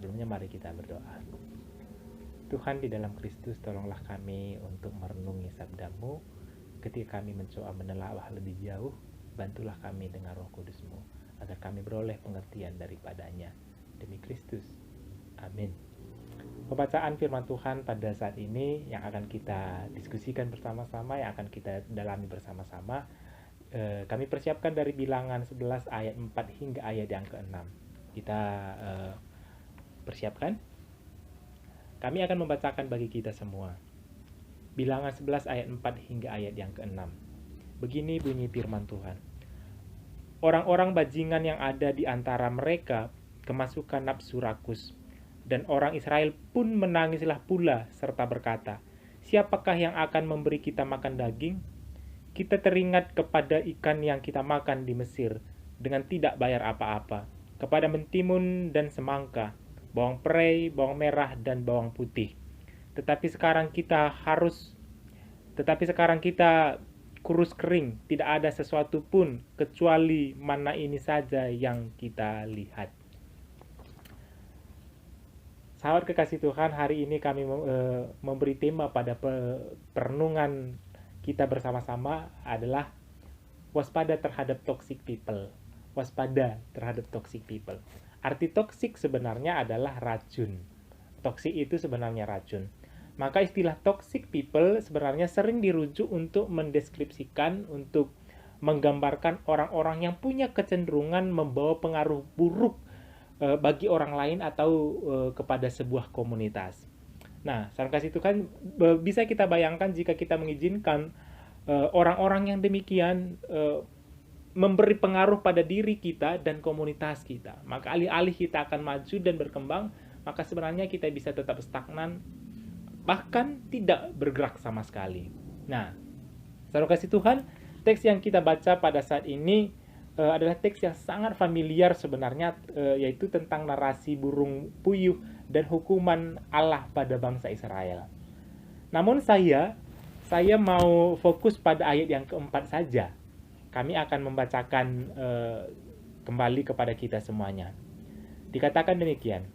Sebelumnya mari kita berdoa. Tuhan, di dalam Kristus tolonglah kami untuk merenungi sabda-Mu. Ketika kami mencoba menelaah lebih jauh, bantulah kami dengan Roh Kudus-Mu, agar kami beroleh pengertian daripadanya. Demi Kristus. Amin. Pembacaan firman Tuhan pada saat ini yang akan kita diskusikan bersama-sama, yang akan kita dalami bersama-sama, kami persiapkan dari Bilangan 11 ayat 4 hingga ayat yang ke-6. Kita persiapkan. Kami akan membacakan bagi kita semua. Bilangan 11 ayat 4 hingga ayat yang ke-6. Begini bunyi firman Tuhan. Orang-orang bajingan yang ada di antara mereka kemasukan nafsu rakus, dan orang Israel pun menangislah pula serta berkata, siapakah yang akan memberi kita makan daging? Kita teringat kepada ikan yang kita makan di Mesir dengan tidak bayar apa-apa, kepada mentimun dan semangka, bawang prei, bawang merah, dan bawang putih. Tetapi sekarang kita kurus kering, tidak ada sesuatu pun kecuali mana ini saja yang kita lihat. Sahabat kekasih Tuhan, hari ini kami memberi tema pada perenungan kita bersama-sama adalah waspada terhadap toxic people. Waspada terhadap toxic people. Arti toxic sebenarnya adalah racun. Toxic itu sebenarnya racun. Maka istilah toxic people sebenarnya sering dirujuk untuk mendeskripsikan, untuk menggambarkan orang-orang yang punya kecenderungan membawa pengaruh buruk bagi orang lain atau kepada sebuah komunitas. Nah, saran kasih itu kan bisa kita bayangkan jika kita mengizinkan orang-orang yang demikian memberi pengaruh pada diri kita dan komunitas kita. Maka alih-alih kita akan maju dan berkembang, maka sebenarnya kita bisa tetap stagnan, bahkan tidak bergerak sama sekali. Nah, saran kasih Tuhan, teks yang kita baca pada saat ini adalah teks yang sangat familiar sebenarnya, yaitu tentang narasi burung puyuh dan hukuman Allah pada bangsa Israel. Namun saya mau fokus pada ayat yang keempat saja. Kami akan membacakan kembali kepada kita semuanya. Dikatakan demikian.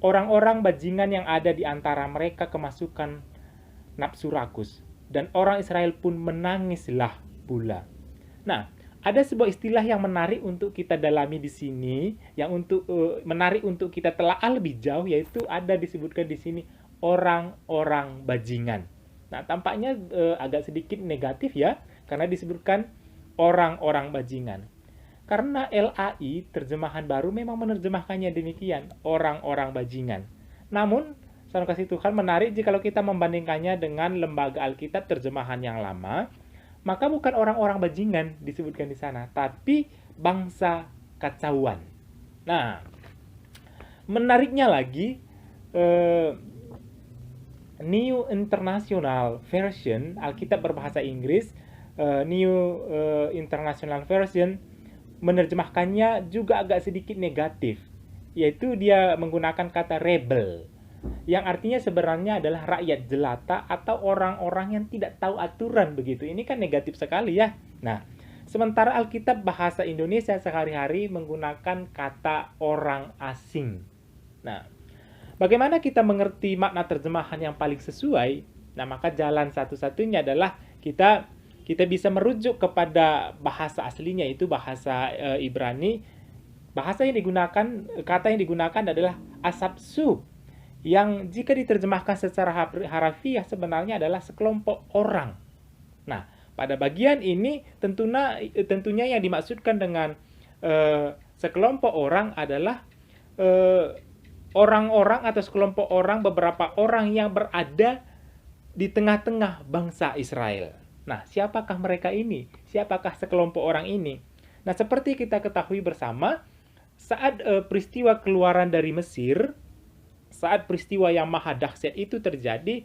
Orang-orang bajingan yang ada di antara mereka kemasukan nafsu rakus, dan orang Israel pun menangislah pula. Nah, ada sebuah istilah yang menarik untuk kita dalami di sini, yang menarik untuk kita telaah lebih jauh, yaitu ada disebutkan di sini orang-orang bajingan. Nah, tampaknya agak sedikit negatif ya, karena disebutkan orang-orang bajingan. Karena LAI, terjemahan baru, memang menerjemahkannya demikian, orang-orang bajingan. Namun, saran kasih Tuhan menarik jikalau kita membandingkannya dengan lembaga Alkitab terjemahan yang lama, maka bukan orang-orang bajingan disebutkan di sana, tapi bangsa kacauan. Nah, menariknya lagi, New International Version, Alkitab berbahasa Inggris, New International Version, menerjemahkannya juga agak sedikit negatif, yaitu dia menggunakan kata rebel, yang artinya sebenarnya adalah rakyat jelata atau orang-orang yang tidak tahu aturan begitu. Ini kan negatif sekali ya. Nah, sementara Alkitab bahasa Indonesia sehari-hari menggunakan kata orang asing. Nah, bagaimana kita mengerti makna terjemahan yang paling sesuai? Nah, maka jalan satu-satunya adalah kita bisa merujuk kepada bahasa aslinya, itu bahasa Ibrani. Bahasa yang digunakan, kata yang digunakan adalah asapsu, yang jika diterjemahkan secara harafiah sebenarnya adalah sekelompok orang. Nah, pada bagian ini tentunya yang dimaksudkan dengan sekelompok orang adalah orang-orang atau sekelompok orang, beberapa orang yang berada di tengah-tengah bangsa Israel. Nah, siapakah mereka ini? Siapakah sekelompok orang ini? Nah, seperti kita ketahui bersama, saat peristiwa keluaran dari Mesir, saat peristiwa yang maha dahsyat itu terjadi,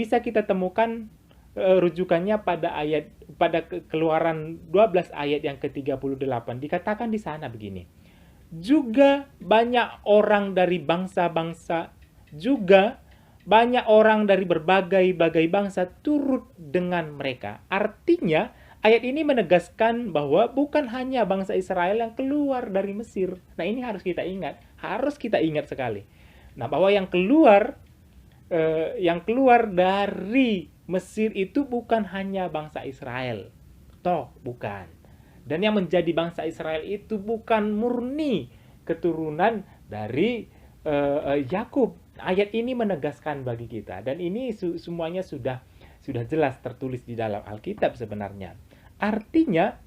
bisa kita temukan rujukannya pada Keluaran 12 ayat yang ke-38. Dikatakan di sana begini. Juga banyak orang dari bangsa-bangsa, juga banyak orang dari berbagai-bagai bangsa turut dengan mereka. Artinya Ayat ini menegaskan bahwa bukan hanya bangsa Israel yang keluar dari Mesir. Nah, ini harus kita ingat sekali. Nah, bahwa yang keluar dari Mesir itu bukan hanya bangsa Israel. Toh, bukan. Dan yang menjadi bangsa Israel itu bukan murni keturunan dari Yakub. Ayat ini menegaskan bagi kita, dan ini semuanya sudah jelas tertulis di dalam Alkitab sebenarnya. Artinya,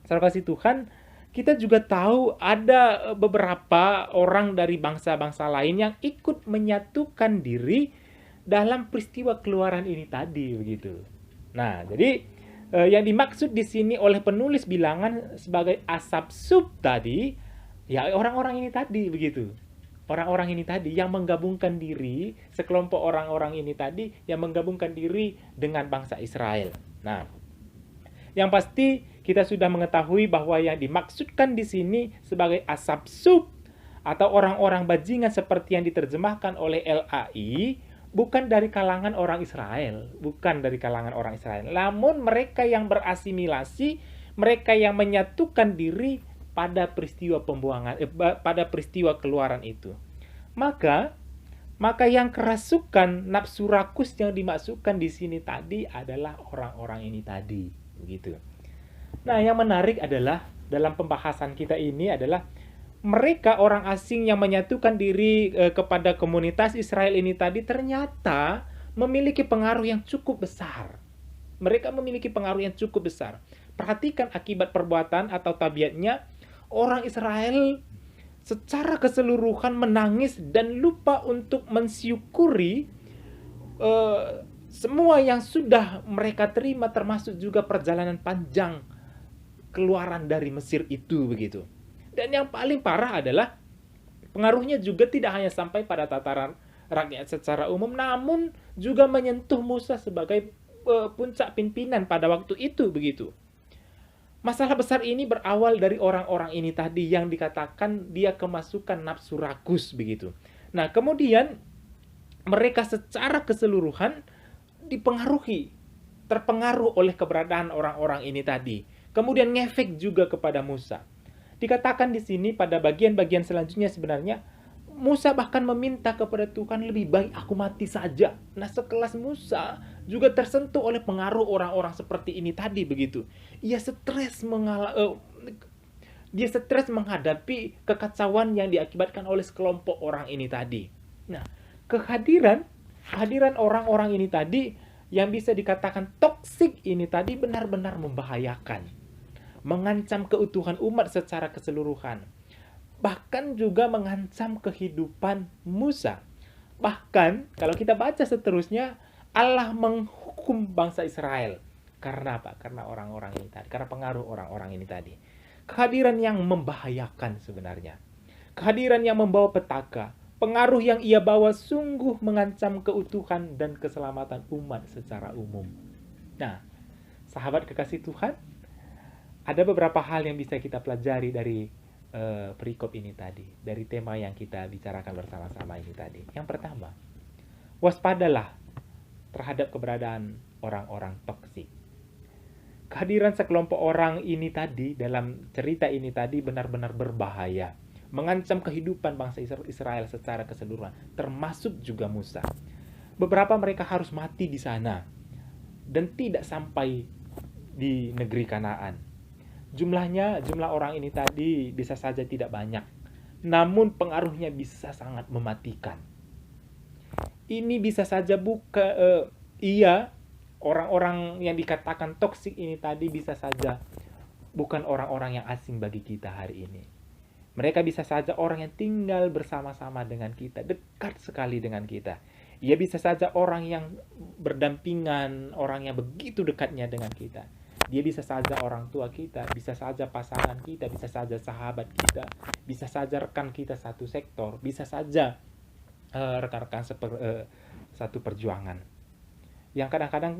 saudara kasih Tuhan, kita juga tahu ada beberapa orang dari bangsa-bangsa lain yang ikut menyatukan diri dalam peristiwa keluaran ini tadi, begitu. Nah, jadi yang dimaksud di sini oleh penulis bilangan sebagai asap sub tadi, ya orang-orang ini tadi, begitu. Orang-orang ini tadi yang menggabungkan diri, sekelompok orang-orang ini tadi yang menggabungkan diri dengan bangsa Israel. Nah, yang pasti kita sudah mengetahui bahwa yang dimaksudkan di sini sebagai asap sub atau orang-orang bajingan seperti yang diterjemahkan oleh LAI bukan dari kalangan orang Israel, namun mereka yang berasimilasi, mereka yang menyatukan diri pada peristiwa pada peristiwa keluaran itu. Maka yang kerasukan, nafsu rakus yang dimaksudkan di sini tadi adalah orang-orang ini tadi, begitu. Nah, yang menarik adalah dalam pembahasan kita ini adalah mereka orang asing yang menyatukan diri kepada komunitas Israel ini tadi ternyata memiliki pengaruh yang cukup besar. Mereka memiliki pengaruh yang cukup besar. Perhatikan akibat perbuatan atau tabiatnya, orang Israel secara keseluruhan menangis dan lupa untuk mensyukuri semua yang sudah mereka terima, termasuk juga perjalanan panjang keluaran dari Mesir itu, begitu. Dan yang paling parah adalah pengaruhnya juga tidak hanya sampai pada tataran rakyat secara umum, namun juga menyentuh Musa sebagai puncak pimpinan pada waktu itu, begitu. Masalah besar ini berawal dari orang-orang ini tadi yang dikatakan dia kemasukan nafsu rakus, begitu. Nah, kemudian mereka secara keseluruhan terpengaruh oleh keberadaan orang-orang ini tadi. Kemudian ngefek juga kepada Musa. Dikatakan di sini pada bagian-bagian selanjutnya sebenarnya Musa bahkan meminta kepada Tuhan, lebih baik aku mati saja. Nah, sekelas Musa juga tersentuh oleh pengaruh orang-orang seperti ini tadi, begitu. Dia stres menghadapi kekacauan yang diakibatkan oleh sekelompok orang ini tadi. Nah, kehadiran orang-orang ini tadi yang bisa dikatakan toksik ini tadi benar-benar membahayakan, mengancam keutuhan umat secara keseluruhan. Bahkan juga mengancam kehidupan Musa. Bahkan kalau kita baca seterusnya, Allah menghukum bangsa Israel. Karena apa? Karena orang-orang ini tadi, karena pengaruh orang-orang ini tadi. Kehadiran yang membahayakan sebenarnya. Kehadiran yang membawa petaka. Pengaruh yang ia bawa sungguh mengancam keutuhan dan keselamatan umat secara umum. Nah, sahabat kekasih Tuhan, ada beberapa hal yang bisa kita pelajari dari perikop ini tadi, dari tema yang kita bicarakan bersama-sama ini tadi. Yang pertama, waspadalah terhadap keberadaan orang-orang toksik. Kehadiran sekelompok orang ini tadi dalam cerita ini tadi benar-benar berbahaya, mengancam kehidupan bangsa Israel secara keseluruhan, termasuk juga Musa. Beberapa mereka harus mati di sana dan tidak sampai di negeri Kanaan. Jumlah orang ini tadi bisa saja tidak banyak, namun pengaruhnya bisa sangat mematikan. Ini bisa saja orang-orang yang dikatakan toksik ini tadi bisa saja bukan orang-orang yang asing bagi kita hari ini. Mereka bisa saja orang yang tinggal bersama-sama dengan kita, dekat sekali dengan kita. Ia bisa saja orang yang berdampingan, orang yang begitu dekatnya dengan kita. Dia bisa saja orang tua kita, bisa saja pasangan kita, bisa saja sahabat kita, bisa saja rekan kita satu sektor, bisa saja rekan-rekan satu perjuangan. Yang kadang-kadang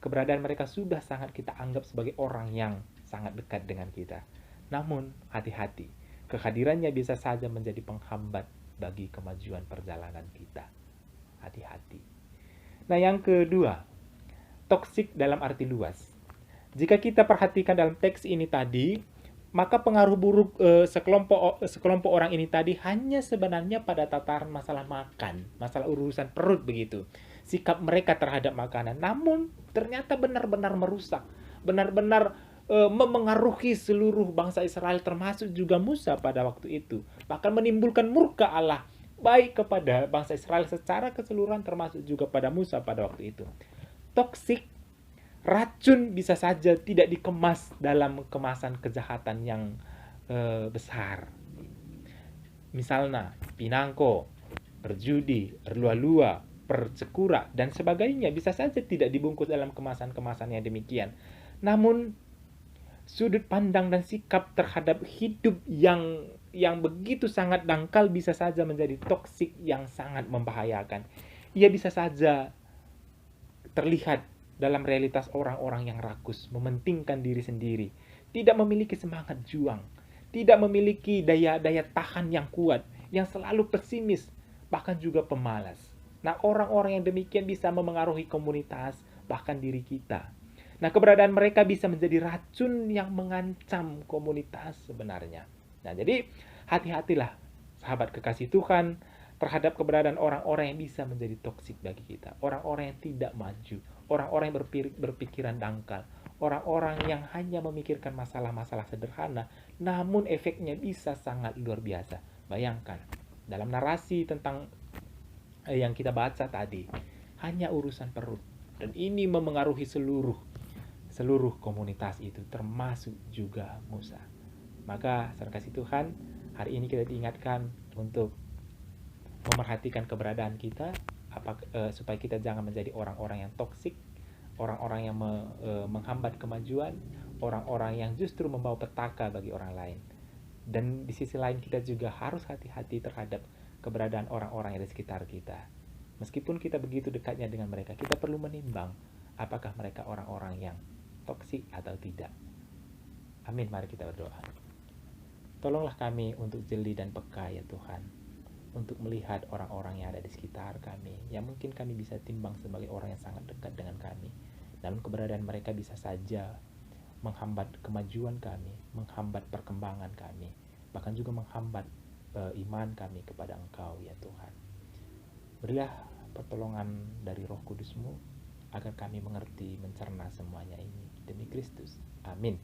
keberadaan mereka sudah sangat kita anggap sebagai orang yang sangat dekat dengan kita. Namun, hati-hati, kehadirannya bisa saja menjadi penghambat bagi kemajuan perjalanan kita. Hati-hati. Nah, yang kedua, toksik dalam arti luas. Jika kita perhatikan dalam teks ini tadi, maka pengaruh buruk sekelompok orang ini tadi hanya sebenarnya pada tataran masalah makan, masalah urusan perut begitu. Sikap mereka terhadap makanan, namun ternyata benar-benar merusak, benar-benar memengaruhi seluruh bangsa Israel termasuk juga Musa pada waktu itu. Bahkan menimbulkan murka Allah baik kepada bangsa Israel secara keseluruhan termasuk juga pada Musa pada waktu itu. Toksik, racun bisa saja tidak dikemas dalam kemasan kejahatan yang besar. Misalnya, pinangko, berjudi, erlua-lua, percekura, dan sebagainya bisa saja tidak dibungkus dalam kemasan-kemasan yang demikian. Namun, sudut pandang dan sikap terhadap hidup yang begitu sangat dangkal bisa saja menjadi toksik yang sangat membahayakan. Ia bisa saja terlihat dalam realitas orang-orang yang rakus, mementingkan diri sendiri, tidak memiliki semangat juang, tidak memiliki daya tahan yang kuat, yang selalu pesimis, bahkan juga pemalas. Nah, orang-orang yang demikian bisa memengaruhi komunitas, bahkan diri kita. Nah, keberadaan mereka bisa menjadi racun yang mengancam komunitas sebenarnya. Nah, jadi hati-hatilah sahabat kekasih Tuhan terhadap keberadaan orang-orang yang bisa menjadi toksik bagi kita. Orang-orang yang tidak maju, orang-orang yang berpikiran dangkal, orang-orang yang hanya memikirkan masalah-masalah sederhana, namun efeknya bisa sangat luar biasa. Bayangkan, dalam narasi tentang yang kita baca tadi, hanya urusan perut. Dan ini memengaruhi seluruh komunitas itu, termasuk juga Musa. Maka, saudara kasih Tuhan, hari ini kita diingatkan untuk memerhatikan keberadaan kita, supaya kita jangan menjadi orang-orang yang toksik, orang-orang yang menghambat kemajuan, orang-orang yang justru membawa petaka bagi orang lain. Dan di sisi lain kita juga harus hati-hati terhadap keberadaan orang-orang yang di sekitar kita. Meskipun kita begitu dekatnya dengan mereka, kita perlu menimbang apakah mereka orang-orang yang toksik atau tidak. Amin, mari kita berdoa. Tolonglah kami untuk jeli dan peka ya Tuhan, untuk melihat orang-orang yang ada di sekitar kami, yang mungkin kami bisa timbang sebagai orang yang sangat dekat dengan kami. Namun keberadaan mereka bisa saja menghambat kemajuan kami, menghambat perkembangan kami, bahkan juga menghambat iman kami kepada Engkau ya Tuhan. Berilah pertolongan dari Roh Kudus-Mu agar kami mengerti, mencerna semuanya ini. Demi Kristus. Amin.